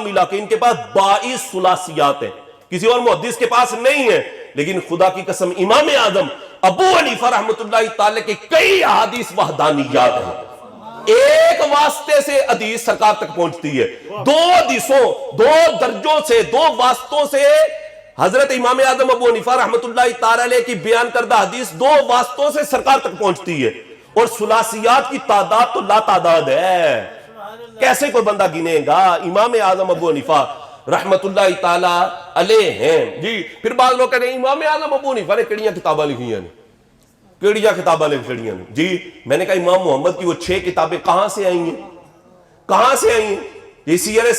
ملا کہ ان کے پاس 22 ثلاثیات ہیں، کسی اور محدث کے پاس نہیں ہے۔ لیکن خدا کی قسم امام اعظم ابو حنیفہ رحمۃ اللہ تعالی کے کئی احادیث وحدانیات ہیں، ایک واسطے سے حدیث سرکار تک پہنچتی ہے، 2 حدیثوں، 2 درجوں سے، 2 واسطوں سے حضرت امام اعظم ابو حنیفہ رحمۃ اللہ تعالی علیہ کی بیان کردہ حدیث 2 واسطوں سے سرکار تک پہنچتی ہے، اور ثلاثیات کی تعداد تو لا تعداد ہے، کیسے کوئی بندہ گنے گا؟ امام اعظم ابو حنیفہ رحمت اللہ تعالی علیہ ہیں جی۔ پھر بعض لوگ کہتے ہیں امام اعظم ابو حنیفہ نے کیڑیاں کتاباں لکھی ہیں، کیڑیاں کتاباں لکھی ہیں جی۔ میں نے کہا امام محمد کی وہ 6 کتابیں کہاں سے آئی ہیں؟ کہاں سے آئی ہیں؟ یہ سیر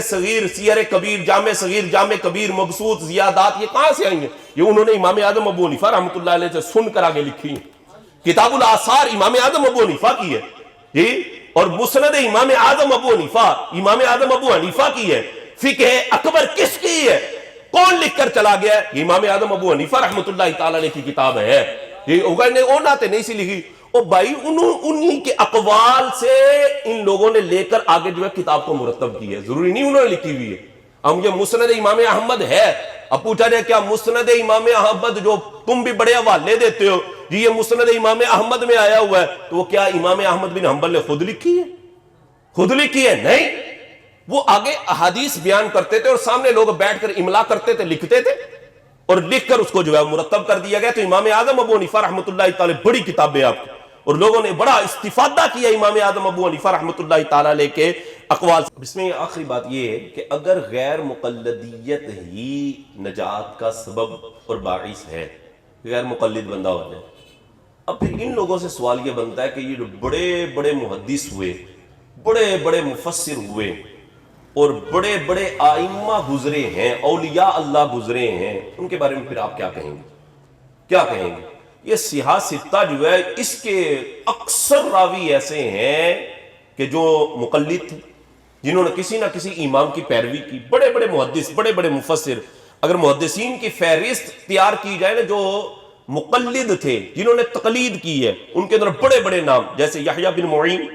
صغیر، سیر کبیر، جامع صغیر، جامع کبیر، مبسوط، زیادات، یہ کہاں سے آئی ہیں؟ یہ انہوں نے امام اعظم ابو حنیفہ رحمۃ اللہ علیہ سے سن کر آگے لکھی ہیں۔ کتاب الاثار امام اعظم ابو حنیفہ کی ہے جی، اور مسند امام اعظم ابو حنیفہ کی ہے۔ فقہ اکبر کس کی ہے؟ کون لکھ کر چلا گیا ہے؟ یہ امام اعظم ابو حنیفہ رحمۃ اللہ تعالی علیہ کی کتاب ہے۔ یہ ناتے نہیں سی لکھی، اور بھائی انہی کے اقوال سے ان لوگوں نے لے کر آگے جو ہے کتاب کو مرتب کی ہے، ضروری نہیں انہوں نے لکھی ہوئی ہے۔ ہم یہ مسند امام احمد ہے، اب پوچھا جائے کیا مسند امام احمد جو تم بھی بڑے حوالے دیتے ہو جی، یہ مسند امام احمد میں آیا ہوا ہے، تو وہ کیا امام احمد بن حنبل نے خود لکھی ہے؟ خود لکھی ہے؟ نہیں، وہ آگے احادیث بیان کرتے تھے اور سامنے لوگ بیٹھ کر املا کرتے تھے، لکھتے تھے، اور لکھ کر اس کو جو ہے مرتب کر دیا گیا۔ تو امام اعظم ابو حنیفہ رحمۃ اللہ تعالی بڑی کتابیں آپ کی، اور لوگوں نے بڑا استفادہ کیا امام اعظم ابو حنیفہ رحمۃ اللہ تعالی علیہ کے اقوال سے۔ اس میں آخری بات یہ ہے کہ اگر غیر مقلدیت ہی نجات کا سبب اور باعث ہے، غیر مقلد بندہ ہو جائے، اب پھر ان لوگوں سے سوال یہ بنتا ہے کہ یہ جو بڑے بڑے محدث ہوئے، بڑے بڑے مفسر ہوئے، اور بڑے بڑے آئمہ گزرے ہیں، اولیاء اللہ گزرے ہیں، ان کے بارے میں پھر آپ کیا کہیں گے؟ کیا کہیں گے؟ یہ صحاح ستہ جو ہے اس کے اکثر راوی ایسے ہیں کہ جو مقلد تھے، جنہوں نے کسی نہ کسی امام کی پیروی کی، بڑے بڑے محدث، بڑے بڑے مفسر۔ اگر محدثین کی فہرست تیار کی جائے نا جو مقلد تھے، جنہوں نے تقلید کی ہے، ان کے اندر بڑے بڑے نام، جیسے یحییٰ بن معین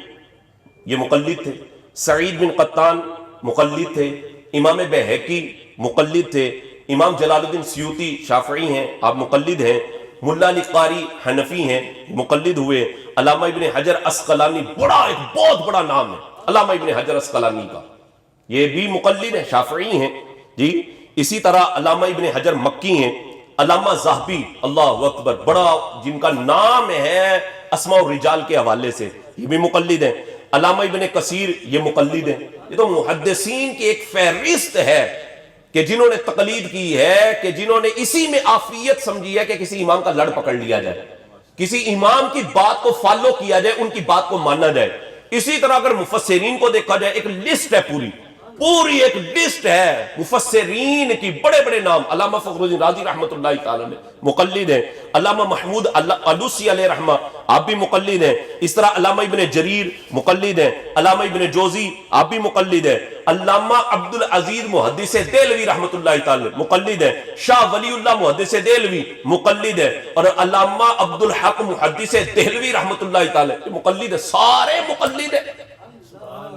یہ مقلد تھے، سعید بن قطان مقلد تھے، امام بیہقی مقلد تھے، امام جلال الدین سیوطی شافعی ہیں، آپ مقلد ہیں، ملا علی قاری حنفی ہیں، مقلد ہوئے، علامہ ابن حجر عسقلانی ایک بہت بڑا نام ہے علامہ ابن حجر عسقلانی کا، یہ بھی مقلد ہیں، شافعی ہیں جی۔ اسی طرح علامہ ابن حجر مکی ہیں، علامہ ذہبی، اللہ اکبر، بڑا جن کا نام ہے اسماء الرجال کے حوالے سے، یہ بھی مقلد ہیں، علامہ ابن کثیر یہ مقلد ہیں۔ یہ تو محدثین کی ایک فہرست ہے کہ جنہوں نے تقلید کی ہے، کہ جنہوں نے اسی میں عافیت سمجھی ہے کہ کسی امام کا لڑ پکڑ لیا جائے، کسی امام کی بات کو فالو کیا جائے، ان کی بات کو مانا جائے۔ اسی طرح اگر مفسرین کو دیکھا جائے، ایک لسٹ ہے، پوری ایک لسٹ ہے مفسرین کی، بڑے بڑے نام، علامہ فخر الدین رازی رحمۃ اللہ تعالی علیہ مقلد ہیں، علامہ محمود علوسی علیہ رحمہ آپ بھی مقلد ہیں، اس طرح علامہ ابن جریر مقلد ہیں، علامہ ابن جوزی آپ بھی مقلد ہیں، علامہ عبد العزیز محدث دہلوی رحمۃ اللہ تعالی مقلد ہیں، شاہ ولی اللہ محدث دہلوی مقلد ہیں، اور علامہ عبد الحق محدث دہلوی رحمۃ اللہ تعالی مقلد ہیں، سارے مقلد ہیں۔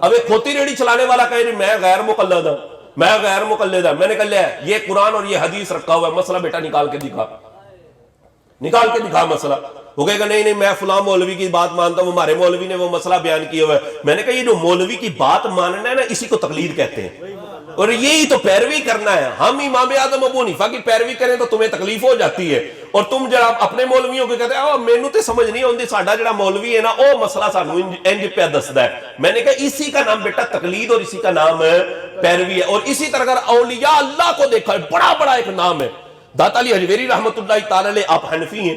اب ایک کھوتی ریڑھی چلانے والا کہے رہی میں غیر مقلد ہوں، میں غیر مقلد ہوں، میں نے کہا لیا یہ قرآن اور یہ حدیث رکھا ہوا ہے، مسئلہ بیٹا نکال کے دکھا مسئلہ۔ وہ کہے گا نہیں میں فلاں مولوی کی بات مانتا ہوں، ہمارے مولوی نے وہ مسئلہ بیان کیا ہوا ہے۔ میں نے کہا یہ جو مولوی کی بات ماننا ہے نا، اسی کو تقلید کہتے ہیں، اور یہی تو پیروی کرنا ہے۔ ہم امام اعظم ابو حنیفہ کی پیروی کریں تو تمہیں تکلیف ہو جاتی ہے، اور تم جب اپنے مولویوں کو کہتے ہیں مینوں تے سمجھ نہیں آتی، ساڈا جڑا مولوی ہے نا وہ مسئلہ سانوں انج پہ دسدا ہے۔ میں نے کہا اسی کا نام بیٹا تقلید اور اسی کا نام پیروی ہے۔ اور اسی طرح اگر اولیاء اللہ کو دیکھا ہے، بڑا بڑا ایک نام ہے داتا علی حجویری رحمۃ اللہ تعالی علیہ، آپ حنفی ہیں،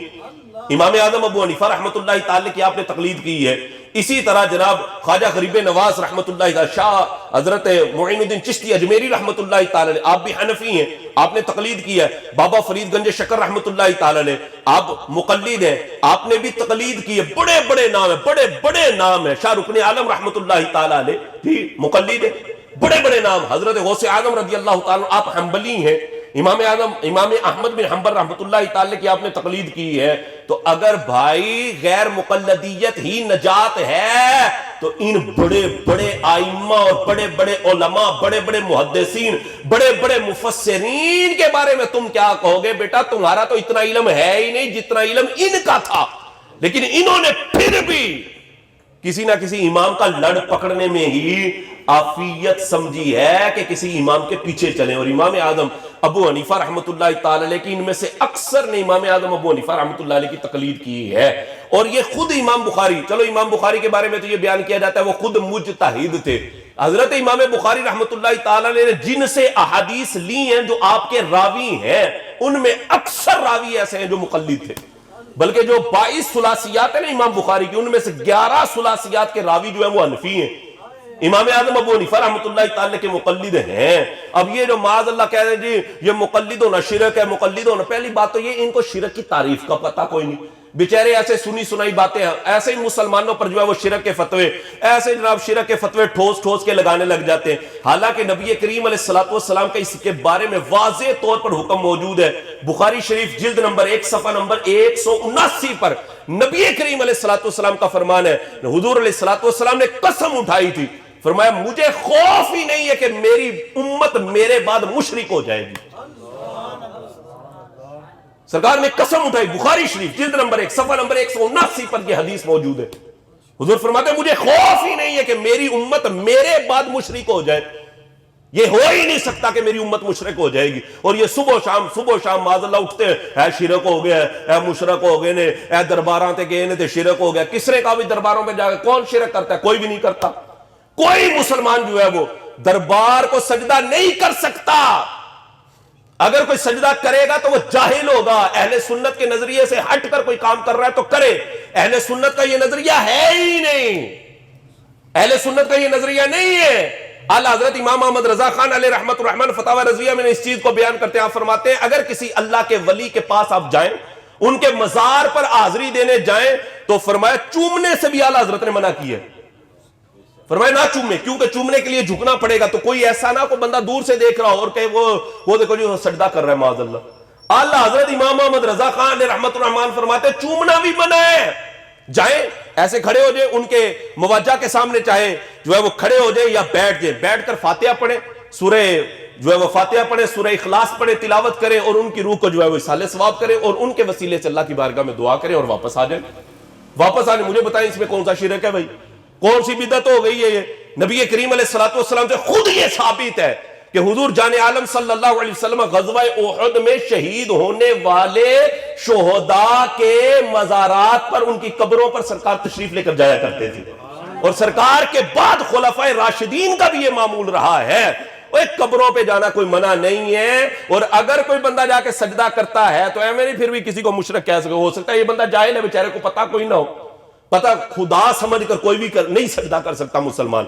امام اعظم ابو حنیفہ رحمۃ اللہ تعالی کی آپ نے تقلید کی ہے۔ اسی طرح جناب خواجہ غریب نواز رحمۃ اللہ تعالی، شاہ حضرت معین الدین چشتی اجمیری رحمۃ اللہ تعالی، آپ بھی حنفی ہیں، آپ نے تقلید کی ہے۔ بابا فرید گنج شکر رحمۃ اللہ تعالی، آپ مقلد ہیں، آپ نے بھی تقلید کی ہے۔ بڑے بڑے نام ہیں، بڑے بڑے نام ہیں۔ شاہ رکن عالم رحمۃ اللہ تعالی بھی مقلد ہیں، بڑے بڑے نام۔ حضرت غوث اعظم رضی اللہ تعالی، آپ حنبلی ہیں۔ امام احمد بن حنبل رحمۃ اللہ تعالی کی آپ نے تقلید کی ہے۔ تو اگر بھائی غیر مقلدیت ہی نجات ہے تو ان بڑے بڑے آئمہ اور بڑے بڑے علماء، بڑے بڑے محدثین، بڑے بڑے مفسرین کے بارے میں تم کیا کہو گے؟ بیٹا تمہارا تو اتنا علم ہے ہی نہیں جتنا علم ان کا تھا، لیکن انہوں نے پھر بھی کسی نہ کسی امام کا لڑ پکڑنے میں ہی عافیت سمجھی ہے کہ کسی امام کے پیچھے چلیں۔ اور امام اعظم ابو حنیفہ رحمۃ اللہ تعالی علیہ کی ان میں سے اکثر نے امام اعظم ابو حنیفہ رحمۃ اللہ علیہ کی تقلید کی ہے۔ اور یہ خود امام بخاری، چلو امام بخاری کے بارے میں تو یہ بیان کیا جاتا ہے وہ خود مجتہد تھے۔ حضرت امام بخاری رحمۃ اللہ تعالی علیہ نے جن سے احادیث لی ہیں جو آپ کے راوی ہیں، ان میں اکثر راوی ایسے ہیں جو مقلد تھے، بلکہ جو 22 ثلاثیات ہیں نا امام بخاری کی، ان میں سے 11 ثلاثیات کے راوی جو ہیں وہ حنفی ہیں۔ امام اعظم ابو حنیفہ رحمۃ اللہ تعالی کے مقلد ہیں۔ اب یہ جو معاذ اللہ کہہ رہے ہیں جی یہ مقلد ہونا شرک ہے، مقلد ہونا، پہلی بات تو یہ ان کو شرک کی تعریف کا پتہ کوئی نہیں، بیچارے ایسے سنی سنائی باتیں ہیں، ایسے ہی مسلمانوں پر جو ہے وہ شرک کے فتوے، ایسے جناب شرک کے فتوے ٹھوس کے لگانے لگ جاتے ہیں، حالانکہ نبی کریم علیہ الصلوۃ والسلام کا اس کے بارے میں واضح طور پر حکم موجود ہے۔ بخاری شریف جلد نمبر 1 صفحہ نمبر 179 پر نبی کریم علیہ الصلوۃ والسلام کا فرمان ہے، حضور علیہ الصلوۃ والسلام نے قسم اٹھائی تھی، فرمایا مجھے خوف ہی نہیں ہے کہ میری امت میرے بعد مشرک ہو جائے گی۔ سرکار نے قسم اٹھائی، بخاری شریف جلد نمبر 1 صفحہ نمبر 179 پر یہ حدیث موجود ہے۔ حضور فرماتے ہیں مجھے خوف ہی نہیں ہے کہ میری امت میرے بعد مشرک ہو جائے، یہ ہو ہی نہیں سکتا کہ میری امت مشرک ہو جائے گی۔ اور یہ صبح و شام معاذ اللہ اٹھتے ہیں، اے شرک ہو گیا، اے مشرک ہو گئے نے، اے درباراں تے گئے نے تے شرک ہو گیا۔ کس نے کہا بھی درباروں پہ جا کے کون شرک کرتا ہے؟ کوئی بھی نہیں کرتا۔ کوئی مسلمان جو ہے وہ دربار کو سجدہ نہیں کر سکتا، اگر کوئی سجدہ کرے گا تو وہ جاہل ہوگا، اہل سنت کے نظریے سے ہٹ کر کوئی کام کر رہا ہے تو کرے، اہل سنت کا یہ نظریہ ہے ہی نہیں، اہل سنت کا یہ نظریہ نہیں ہے۔ اعلیٰ حضرت امام محمد رضا خان علیہ رحمت الرحمن فتاوی رضویہ میں اس چیز کو بیان کرتے ہیں، آپ فرماتے ہیں اگر کسی اللہ کے ولی کے پاس آپ جائیں ان کے مزار پر حاضری دینے جائیں تو فرمایا چومنے سے بھی اعلیٰ حضرت نے منع کیا ہے. فرمایا نہ چومے، کیونکہ چومنے کے لیے جھکنا پڑے گا. تو کوئی ایسا نہ کوئی بندہ دور سے دیکھ رہا ہو اور کہ وہ دیکھو جو سجدہ کر رہا ہے معاذ اللہ. اعلیٰ حضرت امام محمد رضا خان علیہ رحمت الرحمان فرماتے چومنا بھی منع ہے. جائیں ایسے کھڑے ہو جائیں ان کے مواجہ کے سامنے، چاہے جو ہے وہ کھڑے ہو جائیں یا بیٹھ جائیں، بیٹھ کر فاتحہ پڑھیں، سورہ جو ہے وہ فاتحہ پڑھیں، سورہ اخلاص پڑھیں، تلاوت کریں اور ان کی روح کو جو ہے وہ اصالہ ثواب کریں اور ان کے وسیلے سے اللہ کی بارگاہ میں دعا کریں اور واپس آ جائیں. واپس آنے مجھے بتائیں اس میں کون سا شرک ہے بھائی؟ کون سی بدعت ہو گئی ہے یہ؟ نبی کریم علیہ السلام سے خود یہ ثابت ہے کہ حضور جان عالم صلی اللہ علیہ وسلم غزوہ احد میں شہید ہونے والے شہداء کے مزارات پر، ان کی قبروں پر سرکار تشریف لے کر جایا کرتے تھے. اور سرکار کے بعد خلفائے راشدین کا بھی یہ معمول رہا ہے. ایک قبروں پہ جانا کوئی منع نہیں ہے. اور اگر کوئی بندہ جا کے سجدہ کرتا ہے تو ایویں نہیں پھر بھی کسی کو مشرک کہہ سکے. ہو سکتا ہے یہ بندہ جاہل ہے، بیچارے کو پتہ کوئی نہ ہو، پتہ خدا سمجھ کر کوئی بھی نہیں سجدہ کر سکتا. مسلمان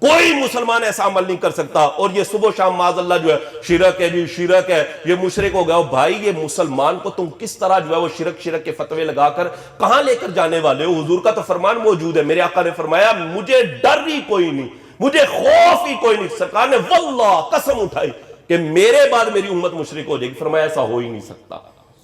کوئی مسلمان ایسا عمل نہیں کر سکتا. اور یہ صبح و شام معاذ اللہ جو ہے شرک ہے جی شرک ہے، یہ مشرک ہو گیا. بھائی یہ مسلمان کو تم کس طرح جو ہے وہ شرک کے فتوے لگا کر کہاں لے کر جانے والے ہو؟ حضور کا تو فرمان موجود ہے. میرے آقا نے فرمایا مجھے ڈر ہی کوئی نہیں، مجھے خوف ہی کوئی نہیں. سرکار نے واللہ قسم اٹھائی کہ میرے بعد میری امت مشرک ہو جائے گی. فرمایا ایسا ہو ہی نہیں سکتا،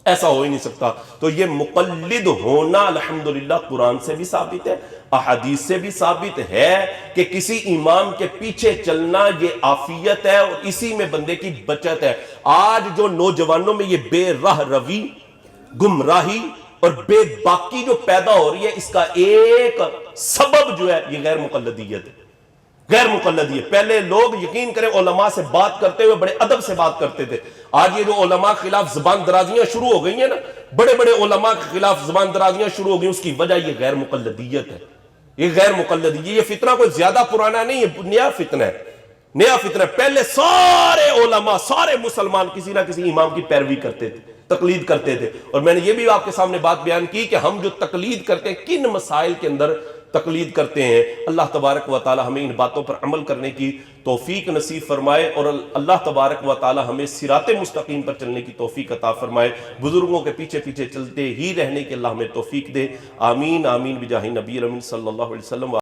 ایسا ہو ہی نہیں سکتا. تو یہ مقلد ہونا الحمدللہ قرآن سے بھی ثابت ہے، احادیث سے بھی ثابت ہے کہ کسی امام کے پیچھے چلنا یہ عافیت ہے اور اسی میں بندے کی بچت ہے. آج جو نوجوانوں میں یہ بے راہ روی، گمراہی اور بے باکی جو پیدا ہو رہی ہے، اس کا ایک سبب جو ہے یہ غیر مقلدیت ہے. غیر مقلدی ہے. پہلے لوگ یقین کریں علماء سے بات کرتے ہوئے بڑے ادب سے بات کرتے تھے. آج یہ جو علماء کے خلاف زبان درازیاں شروع ہو گئی ہیں نا، بڑے بڑے علماء کے خلاف زبان درازیاں شروع ہو گئی، اس کی وجہ یہ غیر مقلدیت ہے. یہ غیر مقلدی، یہ فتنہ کوئی زیادہ پرانا نہیں ہے، نیا فتنہ ہے، نیا فتنہ ہے. پہلے سارے علماء، سارے مسلمان کسی نہ کسی امام کی پیروی کرتے تھے، تقلید کرتے تھے. اور میں نے یہ بھی آپ کے سامنے بات بیان کی کہ ہم جو تقلید کرتے ہیں کن مسائل کے اندر تقلید کرتے ہیں. اللہ تبارک و تعالی ہمیں ان باتوں پر عمل کرنے کی توفیق نصیب فرمائے اور اللہ تبارک و تعالی ہمیں صراط مستقیم پر چلنے کی توفیق عطا فرمائے. بزرگوں کے پیچھے پیچھے چلتے ہی رہنے کی اللہ ہمیں توفیق دے. آمین آمین بجاہ نبی امین صلی اللہ علیہ وسلم.